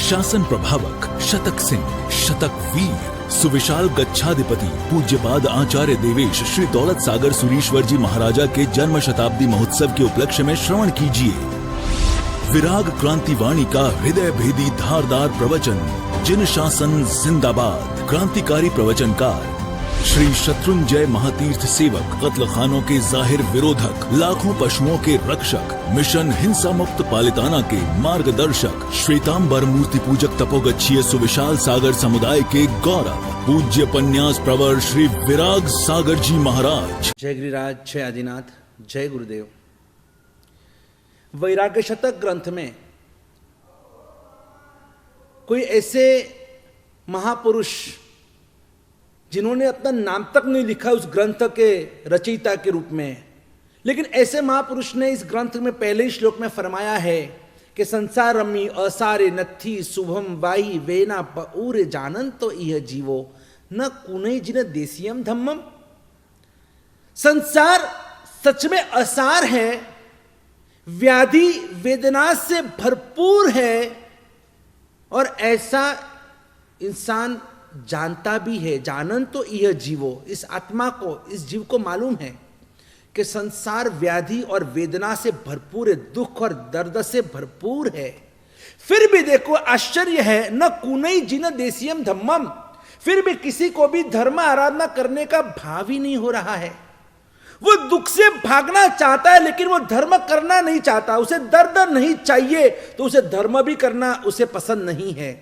शासन प्रभावक शतक सिंह, शतक वीर, सुविशाल गच्छाधिपति पूज्यपाद आचार्य देवेश श्री दौलत सागर सुरीश्वर जी महाराजा के जन्म शताब्दी महोत्सव के उपलक्ष्य में श्रवण कीजिए विराग क्रांति वाणी का हृदय भेदी धारदार प्रवचन। जिन शासन जिंदाबाद। क्रांतिकारी प्रवचनकार श्री शत्रुंजय महातीर्थ सेवक, कत्ल खानों के जाहिर विरोधक, लाखों पशुओं के रक्षक, मिशन हिंसा मुक्त पालिताना के मार्गदर्शक, श्वेतांबर मूर्ति पूजक तपोगच्छीय सुविशाल सागर समुदाय के गौरव, पूज्य पन्यास प्रवर श्री विराग सागर जी महाराज। जय गिरिराज, जय आदिनाथ, जय गुरुदेव। वैराग्य शतक ग्रंथ में कोई ऐसे महापुरुष जिन्होंने अपना नाम तक नहीं लिखा उस ग्रंथ के रचयिता के रूप में, लेकिन ऐसे महापुरुष ने इस ग्रंथ में पहले ही श्लोक में फरमाया है कि संसारमी असारे नथी शुभम वाई वेना पऊरे जानन तो यह जीवो न कुनई जिन देसियम धम्मम। संसार सच में असार है, व्याधि वेदना से भरपूर है, और ऐसा इंसान जानता भी है। जानन तो यह जीवो, इस आत्मा को, इस जीव को मालूम है कि संसार व्याधि और वेदना से भरपूर है, दुख और दर्द से भरपूर है। फिर भी देखो आश्चर्य है, न कुनई जिन देसियम धम्मम, फिर भी किसी को भी धर्म आराधना करने का भाव ही नहीं हो रहा है। वो दुख से भागना चाहता है लेकिन वो धर्म करना नहीं चाहता। उसे दर्द नहीं चाहिए तो उसे धर्म भी करना उसे पसंद नहीं है।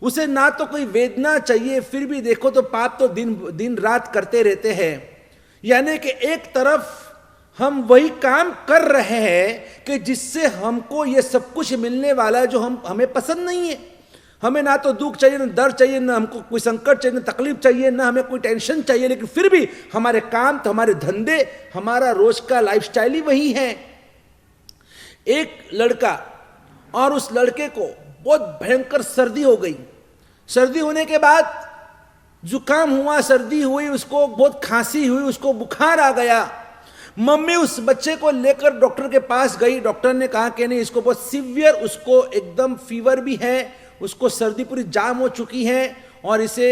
उसे ना तो कोई वेदना चाहिए, फिर भी देखो तो पाप तो दिन रात करते रहते हैं। यानी कि एक तरफ हम वही काम कर रहे हैं कि जिससे हमको ये सब कुछ मिलने वाला है जो हमें पसंद नहीं है। हमें ना तो दुख चाहिए, ना दर्द चाहिए, ना हमको कोई संकट चाहिए, ना तकलीफ चाहिए, ना हमें कोई टेंशन चाहिए, लेकिन फिर भी हमारे काम तो हमारे धंधे, हमारा रोज का लाइफस्टाइल ही वही है। एक लड़का, और उस लड़के को बहुत भयंकर सर्दी हो गई। सर्दी होने के बाद जुकाम हुआ, सर्दी हुई, उसको बहुत खांसी हुई, उसको बुखार आ गया। मम्मी उस बच्चे को लेकर डॉक्टर के पास गई। डॉक्टर ने कहा कि नहीं, इसको बहुत सीवियर, उसको एकदम फीवर भी है, उसको सर्दी पूरी जाम हो चुकी है और इसे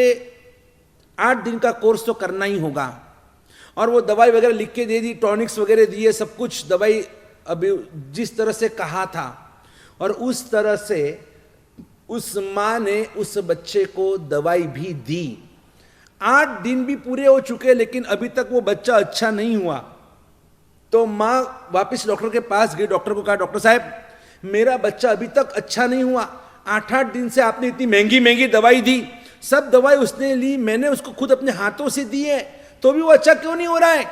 8 दिन का कोर्स तो करना ही होगा। और वो दवाई वगैरह लिख के दे दी, टॉनिक्स वगैरह दिए, सब कुछ दवाई अभी जिस तरह से कहा था और उस तरह से उस माँ ने उस बच्चे को दवाई भी दी। 8 दिन भी पूरे हो चुके लेकिन अभी तक वो बच्चा अच्छा नहीं हुआ। तो माँ वापस डॉक्टर के पास गई। डॉक्टर को कहा, डॉक्टर साहब मेरा बच्चा अभी तक अच्छा नहीं हुआ, 8-8 दिन से आपने इतनी महंगी महंगी दवाई दी, सब दवाई उसने ली, मैंने उसको खुद अपने हाथों से दी है, तो भी वो अच्छा क्यों नहीं हो रहा है।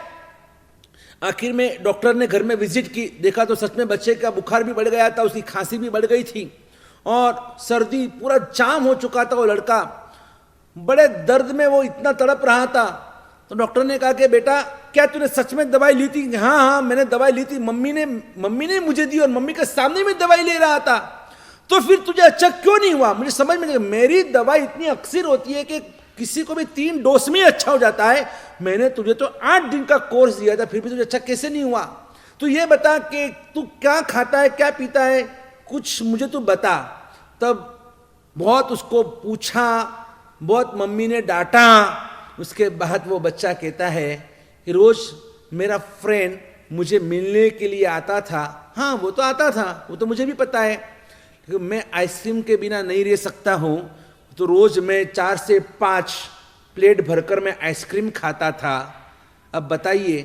आखिर में डॉक्टर ने घर में विजिट की, देखा तो सच में बच्चे का बुखार भी बढ़ गया था, उसकी खांसी भी बढ़ गई थी और सर्दी पूरा जाम हो चुका था। वो लड़का बड़े दर्द में वो इतना तड़प रहा था। तो डॉक्टर ने कहा कि बेटा क्या तूने सच में दवाई ली थी? हाँ हाँ मैंने दवाई ली थी, मम्मी ने मुझे दी और मम्मी के सामने में दवाई ले रहा था। तो फिर तुझे अच्छा क्यों नहीं हुआ? मुझे समझ में नहीं, मेरी दवाई इतनी अक्सर होती है कि किसी को भी 3 डोज में अच्छा हो जाता है। मैंने तुझे तो 8 दिन का कोर्स दिया था, फिर भी तुझे अच्छा कैसे नहीं हुआ? तू ये बता कि तू क्या खाता है, क्या पीता है, कुछ मुझे तू बता। तब बहुत उसको पूछा, बहुत मम्मी ने डांटा। उसके बाद वो बच्चा कहता है कि रोज मेरा फ्रेंड मुझे मिलने के लिए आता था। हाँ वो तो आता था, वो तो मुझे भी पता है, मैं आइसक्रीम के बिना नहीं रह सकता हूँ। तो रोज मैं 4 से 5 प्लेट भरकर मैं आइसक्रीम खाता था। अब बताइए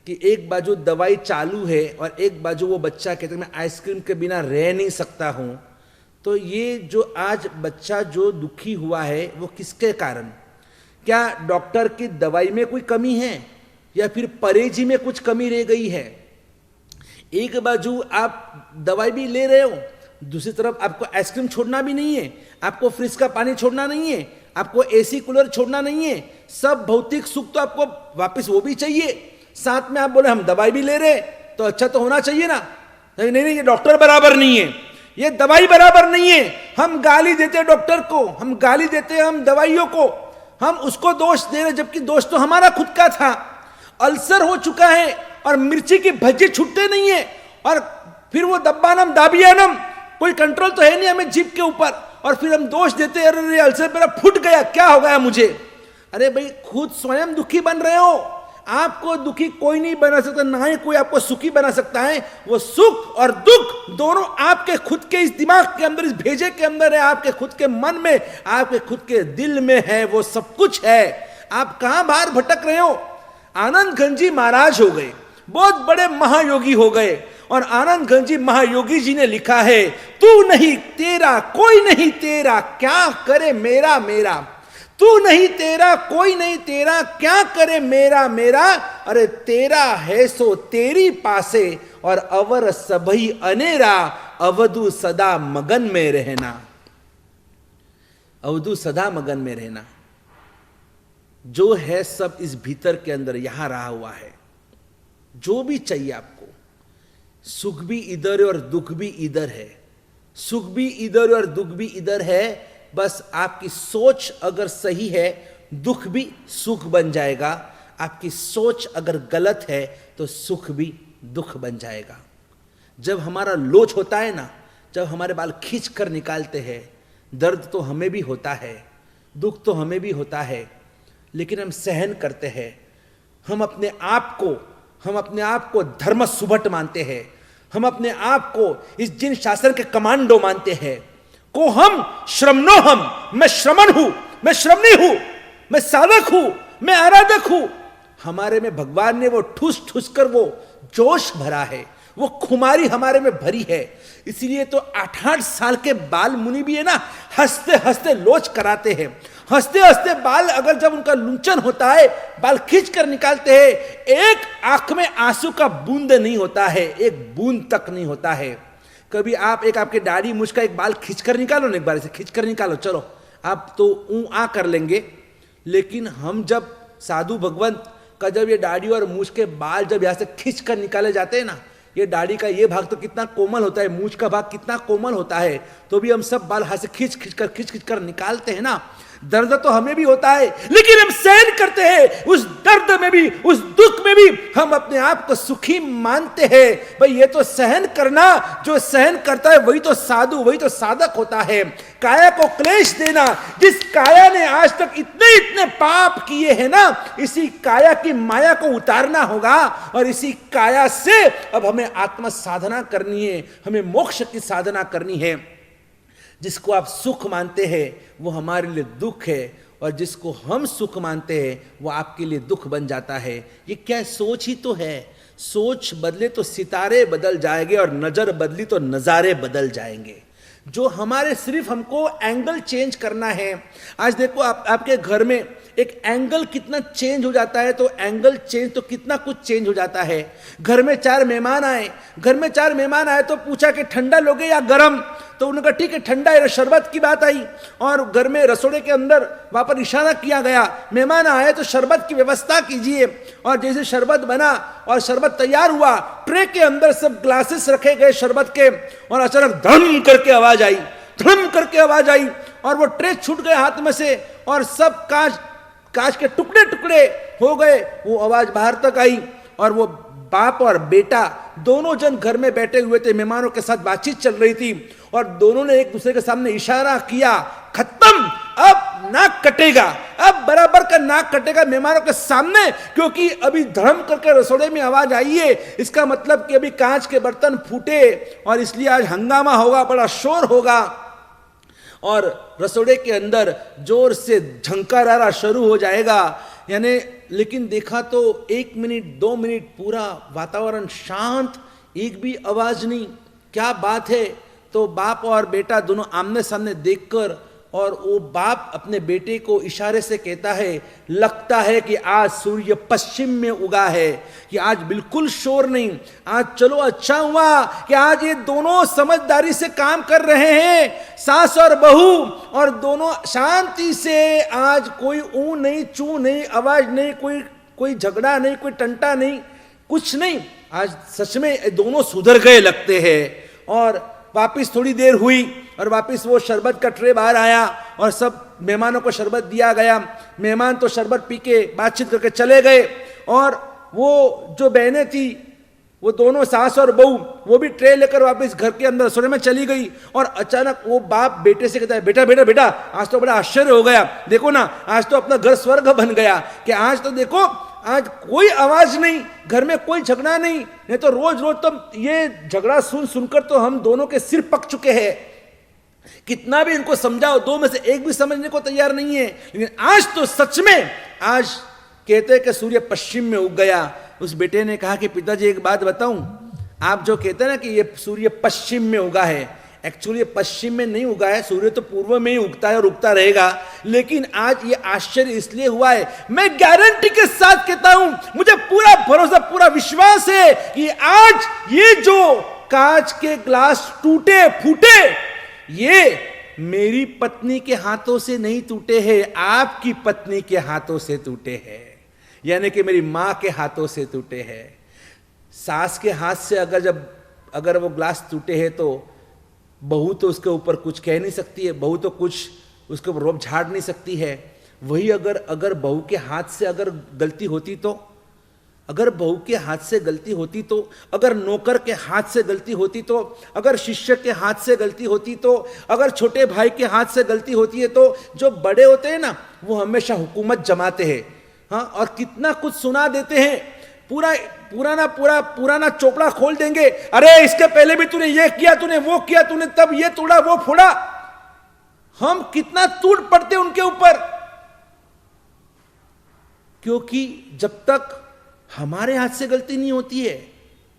कि एक बाजू दवाई चालू है और एक बाजू वो बच्चा कहता है मैं आइसक्रीम के बिना रह नहीं सकता हूँ। तो ये जो आज बच्चा जो दुखी हुआ है वो किसके कारण? क्या डॉक्टर की दवाई में कोई कमी है या फिर परहेजी में कुछ कमी रह गई है? एक बाजू आप दवाई भी ले रहे हो, दूसरी तरफ आपको आइसक्रीम छोड़ना भी नहीं है, आपको फ्रिज का पानी छोड़ना नहीं है, आपको एसी कूलर छोड़ना नहीं है, सब भौतिक सुख तो आपको वापस वो भी चाहिए। साथ में आप बोले हम दवाई भी ले रहे तो अच्छा तो होना चाहिए ना। नहीं नहीं, ये डॉक्टर बराबर नहीं है, ये दवाई बराबर नहीं है। हम गाली देते डॉक्टर को, हम गाली देते हम दवाइयों को, हम उसको दोष दे रहे जबकि दोष तो हमारा खुद का था। अल्सर हो चुका है और मिर्ची की भज्जी छूटते नहीं है और फिर वो दब्बानम दाबियानम, कोई कंट्रोल तो है नहीं हमें जीभ के ऊपर। और फिर हम दोष देते हैं, अरे अल्सर मेरा फूट गया, क्या हो गया मुझे। अरे भाई खुद स्वयं दुखी बन रहे हो, आपको दुखी कोई नहीं बना सकता, ना ही कोई आपको सुखी बना सकता है। वो सुख और दुख दोनों आपके खुद के इस दिमाग के अंदर, इस भेजे के अंदर है, आपके खुद के मन में, आपके खुद के दिल में है, वो सब कुछ है। आप कहां बाहर भटक रहे हो। आनंद गंजी महाराज हो गए, बहुत बड़े महायोगी हो गए, और आनंद गंजी महायोगी जी ने लिखा है, तू नहीं तेरा कोई नहीं तेरा, क्या करे मेरा मेरा। तू नहीं तेरा कोई नहीं तेरा, क्या करे मेरा मेरा। अरे तेरा है सो तेरी पासे, और अवर सबही अनेरा, अवधु सदा मगन में रहना। अवधु सदा मगन में रहना, जो है सब इस भीतर के अंदर यहां रहा हुआ है। जो भी चाहिए आपको, सुख भी इधर है और दुख भी इधर है, सुख भी इधर और दुख भी इधर है। बस आपकी सोच अगर सही है, दुख भी सुख बन जाएगा। आपकी सोच अगर गलत है तो सुख भी दुख बन जाएगा। जब हमारा लोच होता है ना, जब हमारे बाल खींच कर निकालते हैं, दर्द तो हमें भी होता है, दुख तो हमें भी होता है, लेकिन हम सहन करते हैं। हम अपने आप को धर्म सुभट मानते हैं, हम अपने आप को इस जिन शासन के कमांडो मानते हैं, को हम श्रमनो हम, मैं श्रमण हूं, मैं श्रमणी हूं, मैं साधक हूं, मैं आराधक हूं। हमारे में भगवान ने वो ठूस ठूस कर वो जोश भरा है, वो खुमारी हमारे में भरी है। इसीलिए तो 8-8 साल के बाल मुनि भी है ना, हंसते हंसते लोच कराते हैं। हंसते हंसते बाल, अगर जब उनका लुंचन होता है, बाल खींच कर निकालते हैं, एक आंख में आंसू का बूंद नहीं होता है, एक बूंद तक नहीं होता है। कभी आप आपके दाढ़ी मुझ का एक बाल खींच कर निकालो ना, एक बार से खींच कर निकालो, चलो आप तो आ कर लेंगे। लेकिन हम जब साधु भगवंत का जब ये दाढ़ी और मूछ के बाल जब यहाँ से खींच कर निकाले जाते हैं ना, ये दाढ़ी का ये भाग तो कितना कोमल होता है, मूछ का भाग कितना कोमल होता है, तो भी हम सब बाल हाथ से खींच कर निकालते हैं ना। दर्द तो हमें भी होता है, लेकिन हम सहन करते हैं। उस दर्द में भी, उस दुख में भी हम अपने आप को सुखी मानते हैं। भाई ये तो सहन करना, जो सहन करता है वही तो साधु, वही तो साधक होता है। काया को क्लेश देना, जिस काया ने आज तक इतने इतने पाप किए हैं ना, इसी काया की माया को उतारना होगा, और इसी काया से अब हमें आत्म साधना करनी है, हमें मोक्ष की साधना करनी है। जिसको आप सुख मानते हैं वो हमारे लिए दुख है, और जिसको हम सुख मानते हैं वो आपके लिए दुख बन जाता है। ये क्या सोच ही तो है। सोच बदले तो सितारे बदल जाएंगे, और नजर बदली तो नजारे बदल जाएंगे। जो हमारे सिर्फ हमको एंगल चेंज करना है। आज देखो आपके घर में एक एंगल कितना चेंज हो जाता है, तो एंगल चेंज तो कितना कुछ चेंज हो जाता है। घर में 4 मेहमान आए, तो पूछा कि ठंडा लोगे या गरम, तो उन्होंने कहा ठीक है ठंडा है, शरबत की बात आई, और घर में रसोड़े के अंदर वहां पर इशारा किया गया, मेहमान आए तो शरबत की व्यवस्था कीजिए। और जैसे शरबत बना और शरबत तैयार हुआ, ट्रे के अंदर सब ग्लासेस रखे गए शरबत के, और अचानक धम करके आवाज आई, और वो ट्रे छूट गए हाथ में से, और सब कांच के टुकड़े टुकड़े हो गए। वो आवाज बाहर तक आई, और वो बाप और बेटा दोनों जन घर में बैठे हुए थे, मेहमानों के साथ बातचीत चल रही थी, और दोनों ने एक दूसरे के सामने इशारा किया, खत्म, अब नाक कटेगा, अब बराबर का नाक कटेगा मेहमानों के सामने, क्योंकि अभी धर्म करके रसोड़े में आवाज आई है। इसका मतलब कि अभी कांच के बर्तन फूटे, और इसलिए आज हंगामा होगा, बड़ा शोर होगा, और रसोड़े के अंदर जोर से झंकारा शुरू हो जाएगा। यानी लेकिन देखा तो 1 मिनट 2 मिनट पूरा वातावरण शांत, एक भी आवाज नहीं, क्या बात है। तो बाप और बेटा दोनों आमने सामने देखकर, और वो बाप अपने बेटे को इशारे से कहता है, लगता है कि आज सूर्य पश्चिम में उगा है, कि आज बिल्कुल शोर नहीं, आज चलो अच्छा हुआ कि आज ये दोनों समझदारी से काम कर रहे हैं, सास और बहू, और दोनों शांति से, आज कोई ऊ नहीं, चू नहीं, आवाज नहीं, कोई झगड़ा नहीं, कोई टंटा नहीं, कुछ नहीं। आज सच में दोनों सुधर गए लगते हैं। और वापिस थोड़ी देर हुई, और वापिस वो शरबत का ट्रे बाहर आया, और सब मेहमानों को शरबत दिया गया। मेहमान तो शरबत पी के बातचीत करके चले गए, और वो जो बहनें थी वो दोनों सास और बहू वो भी ट्रे लेकर वापस घर के अंदर रसोई में चली गई, और अचानक वो बाप बेटे से कहता है, बेटा बेटा बेटा, आज तो बड़ा आश्चर्य हो गया, देखो ना आज तो अपना घर स्वर्ग बन गया, कि आज तो देखो आज कोई आवाज नहीं, घर में कोई झगड़ा नहीं तो रोज रोज तो ये झगड़ा सुनकर तो हम दोनों के सिर पक चुके हैं, कितना भी इनको समझाओ दो में से एक भी समझने को तैयार नहीं है। लेकिन आज तो सच में, आज कहते हैं कि सूर्य पश्चिम में उग गया। उस बेटे ने कहा कि पिताजी एक बात बताऊं, आप जो कहते हैं ना कि ये सूर्य पश्चिम में उगा है, एक्चुअली पश्चिम में नहीं उगा है, सूर्य तो पूर्व में ही उगता है और उगता रहेगा, लेकिन आज ये आश्चर्य इसलिए हुआ है, मैं गारंटी के साथ कहता हूं, मुझे पूरा भरोसा पूरा विश्वास है कि आज ये जो कांच के ग्लास टूटे फूटे, ये मेरी पत्नी के हाथों से नहीं टूटे हैं, आपकी पत्नी के हाथों से टूटे हैं, यानी कि मेरी मां के हाथों से टूटे हैं। सास के हाथ से अगर वो ग्लास टूटे हैं तो बहू तो उसके ऊपर कुछ कह नहीं सकती है, बहू तो कुछ उसके ऊपर रोब झाड़ नहीं सकती है। वही अगर बहू के हाथ से अगर गलती होती तो, अगर बहू के हाथ से गलती होती तो, अगर नौकर के हाथ से गलती होती तो, अगर शिष्य के हाथ से गलती होती तो, अगर छोटे भाई के हाथ से गलती होती है तो जो बड़े होते हैं ना वो हमेशा हुकूमत जमाते हैं, हाँ, और कितना कुछ सुना देते हैं, पुराना चोपड़ा खोल देंगे, अरे इसके पहले भी तूने ये किया, तूने वो किया, तूने तब ये तोड़ा वो फोड़ा। हम कितना टूट पड़ते उनके ऊपर, क्योंकि जब तक हमारे हाथ से गलती नहीं होती है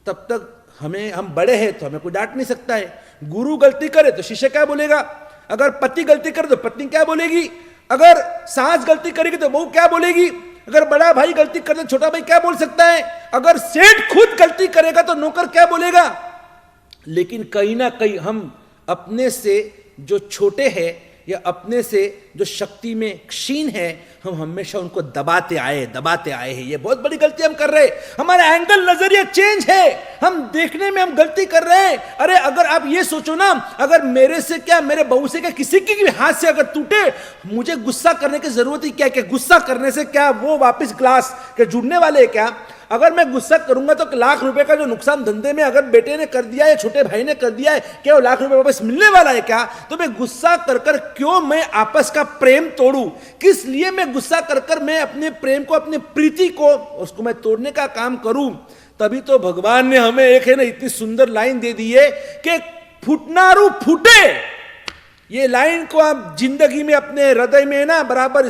तब तक हम बड़े हैं तो हमें कोई डांट नहीं सकता है। गुरु गलती करे तो शिष्य क्या बोलेगा, अगर पति गलती करे तो पत्नी क्या बोलेगी, अगर सास गलती करेगी तो बहू क्या बोलेगी, अगर बड़ा भाई गलती करे तो छोटा भाई क्या बोल सकता है, अगर सेठ खुद गलती करेगा तो नौकर क्या बोलेगा। लेकिन कहीं ना कहीं हम अपने से जो छोटे हैं या अपने से जो शक्ति में क्षीण है, हम हमेशा उनको दबाते आए हैं। ये बहुत बड़ी गलती हम कर रहे हैं, हमारा एंगल नजरिया चेंज है, हम देखने में हम गलती कर रहे हैं। अरे अगर आप ये सोचो ना, अगर मेरे से क्या, मेरे बहू से क्या, किसी की भी हाथ से अगर टूटे, मुझे गुस्सा करने की जरूरत ही क्या, गुस्सा करने से क्या वो वापस ग्लास के जुड़ने वाले है क्या। अगर मैं गुस्सा करूंगा तो लाख रुपए का जो नुकसान धंधे में अगर बेटे ने कर दिया है, छोटे भाई ने कर दिया है, क्या वो लाख रुपए वापस मिलने वाला है क्या। तो मैं गुस्सा कर क्यों मैं आपस का प्रेम तोड़ूं, किस लिए मैं गुस्सा कर मैं अपने प्रेम को, अपनी प्रीति को, उसको मैं तोड़ने का काम करूं। तभी तो भगवान ने हमें एक है ना इतनी सुंदर लाइन दे दी है कि फुटनारू फूटे। ये लाइन को आप जिंदगी में अपने हृदय में ना बराबर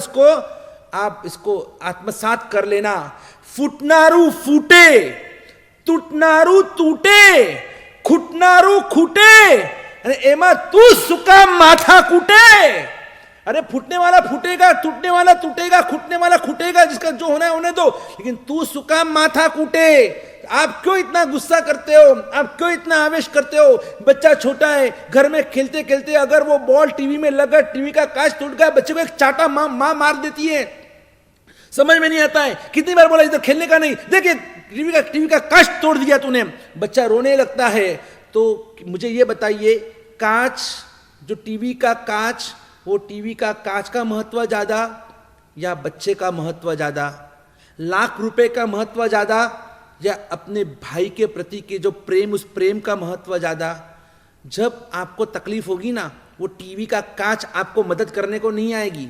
आप इसको आत्मसात कर लेना। फुटनारू फूटे, टूटनारू टूटे, खुटनारू खूटे, अरे एमा तू सुका माथा कूटे। अरे फूटने वाला फूटेगा, टूटने वाला टूटेगा, खुटने वाला खुटेगा, जिसका जो होना है होने दो, लेकिन तू सुका माथा कूटे। आप क्यों इतना गुस्सा करते हो, आप क्यों इतना आवेश करते हो। बच्चा छोटा है, घर में खेलते खेलते अगर वो बॉल टीवी में लगा, टीवी का कांच टूट गया, बच्चे को एक चाटा माँ मार देती है, समझ में नहीं आता है। कितनी बार बोला इधर खेलने का नहीं, देखिए टीवी का कांच तोड़ दिया तूने, बच्चा रोने लगता है। तो मुझे ये बताइए, कांच, जो टीवी का कांच, वो टीवी का कांच का महत्व ज्यादा या बच्चे का महत्व ज्यादा, लाख रुपए का महत्व ज्यादा या अपने भाई के प्रति के जो प्रेम, उस प्रेम का महत्व ज्यादा। जब आपको तकलीफ होगी ना, वो टीवी का कांच आपको मदद करने को नहीं आएगी,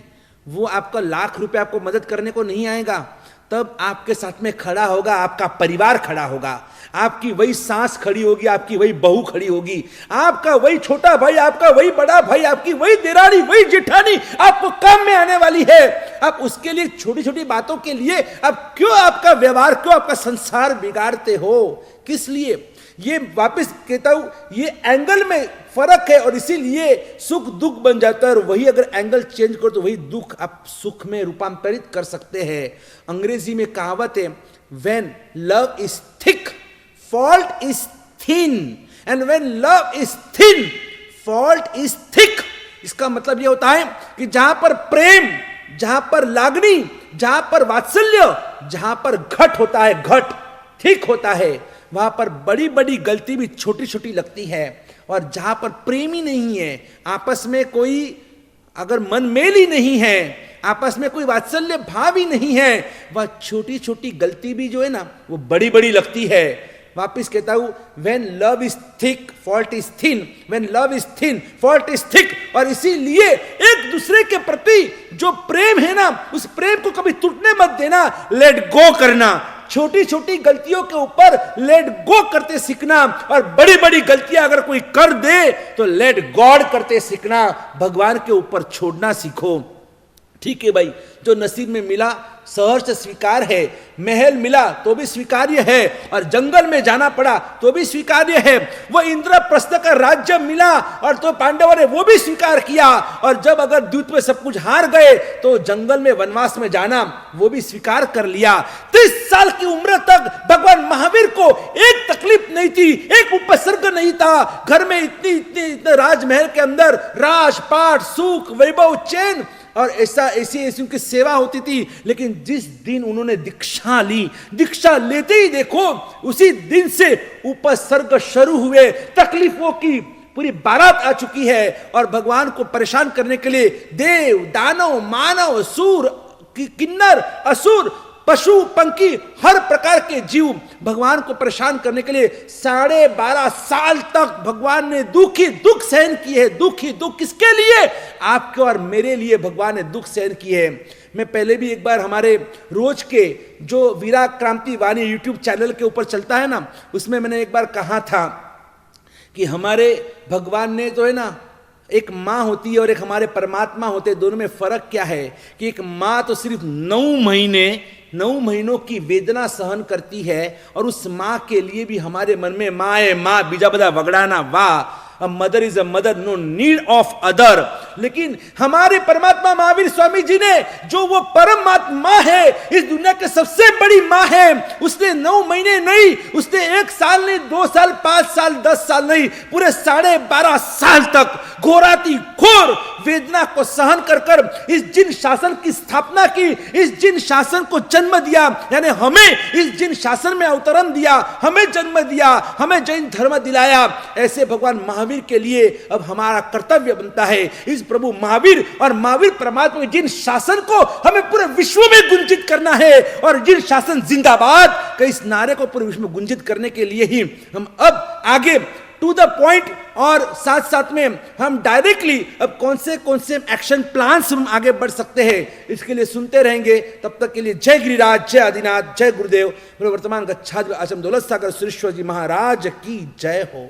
वो आपका लाख रुपए आपको मदद करने को नहीं आएगा। तब आपके साथ में खड़ा होगा आपका परिवार, खड़ा होगा, आपकी वही सास खड़ी होगी, आपकी वही बहू खड़ी होगी, आपका वही छोटा भाई, आपका वही बड़ा भाई, आपकी वही देरानी, वही जेठानी आपको काम में आने वाली है। आप उसके लिए, छोटी छोटी बातों के लिए आप क्यों आपका व्यवहार, क्यों आपका संसार बिगाड़ते हो, किस लिए। ये वापस कहता हूं, ये एंगल में फर्क है और इसीलिए सुख दुख बन जाता है। और वही अगर एंगल चेंज करो तो वही दुख आप सुख में रूपांतरित कर सकते हैं। अंग्रेजी में कहावत है, when love is thick fault is thin, and when love is thin fault is thick. इसका मतलब यह होता है कि जहां पर प्रेम, जहां पर लागनी, जहां पर वात्सल्य, जहां पर घट होता है, घट ठीक होता है, वहां पर बड़ी बड़ी गलती भी छोटी छोटी लगती है। और जहां पर प्रेम ही नहीं है, आपस में कोई अगर मन मेल ही नहीं है, आपस में कोई वात्सल्य भाव ही नहीं है, वह छोटी छोटी गलती भी जो है ना वो बड़ी बड़ी लगती है। वापिस कहता हूं, when love is thick fault is thin, when love is thin fault is thick. और इसीलिए एक दूसरे के प्रति जो प्रेम है ना, उस प्रेम को कभी टूटने मत देना, लेट गो करना। छोटी छोटी गलतियों के ऊपर लेट गो करते सीखना, और बड़ी बड़ी गलतियां अगर कोई कर दे तो लेट गॉड करते सीखना, भगवान के ऊपर छोड़ना सीखो। ठीक है भाई, जो नसीब में मिला सहर्ष स्वीकार है, महल मिला तो भी स्वीकार्य है, और जंगल में जाना पड़ा तो भी स्वीकार्य है। वो इंद्रप्रस्थ का राज्य मिला और तो पांडवों ने वो भी स्वीकार किया, और जब अगर द्यूत में सब कुछ हार गए तो जंगल में वनवास में जाना वो भी स्वीकार कर लिया। 30 साल की उम्र तक भगवान महावीर को एक तकलीफ नहीं थी, एक उपसर्ग नहीं था। घर में इतने राजमहल के अंदर राजपाट, सुख, वैभव, चैन और ऐसी उनकी सेवा होती थी। लेकिन जिस दिन उन्होंने दीक्षा ली, दीक्षा लेते ही देखो उसी दिन से उपसर्ग शुरू हुए, तकलीफों की पूरी बारात आ चुकी है। और भगवान को परेशान करने के लिए देव, दानव, मानव, सूर, किन्नर, असुर, पशु, पंखी, हर प्रकार के जीव भगवान को परेशान करने के लिए 12.5 साल तक भगवान ने दुख ही दुख सहन किए। दुख ही दुख किसके लिए? आपके और मेरे लिए भगवान ने दुख सहन किए। मैं पहले भी एक बार हमारे रोज के जो वीरा क्रांति वाणी यूट्यूब चैनल के ऊपर चलता है ना, उसमें मैंने एक बार कहा था कि हमारे भगवान ने जो है ना, एक माँ होती है और एक हमारे परमात्मा होते हैं, दोनों में फर्क क्या है कि एक माँ तो सिर्फ 9 महीनों की वेदना सहन करती है, और उस माँ के लिए भी हमारे मन में माँ है, माँ बीजा बदा वगड़ाना, वाह, A mother is a mother, no need of other। लेकिन हमारे परमात्मा महावीर स्वामी जी ने, जो वो परमात्मा है, इस दुनिया के सबसे बड़ी माँ है, उसने 9 महीने नहीं, उसने 1 साल नहीं, 2 साल, 5 साल, 10 साल नहीं, पूरे 12.5 साल तक घोराती घोर वेदना को सहन कर कर इस जिन शासन की स्थापना की, इस जिन शासन को जन्म दिया, यानी हमें इस जिन शासन में अवतरण दिया, हमें जन्म दिया, हमें जैन धर्म दिलाया। ऐसे भगवान महावीर के लिए अब हमारा कर्तव्य बनता है इस प्रभु महावीर और महावीर परमात्मा के जिन शासन को हमें पूरे विश्व में गुंजित करना है, और जिन शासन जिंदाबाद के इस नारे को पूरे विश्व में गुंजित करने के लिए ही हम अब आगे टू द पॉइंट, और साथ साथ में हम डायरेक्टली अब कौन से एक्शन प्लान्स हम आगे बढ़ सकते हैं, इसके लिए सुनते रहेंगे। तब तक के लिए जय गिरिराज, जय आदिनाथ, जय गुरुदेव। वर्तमान गच्छादि आश्रम दौलत सागर सुरेश्वर जी महाराज की जय हो।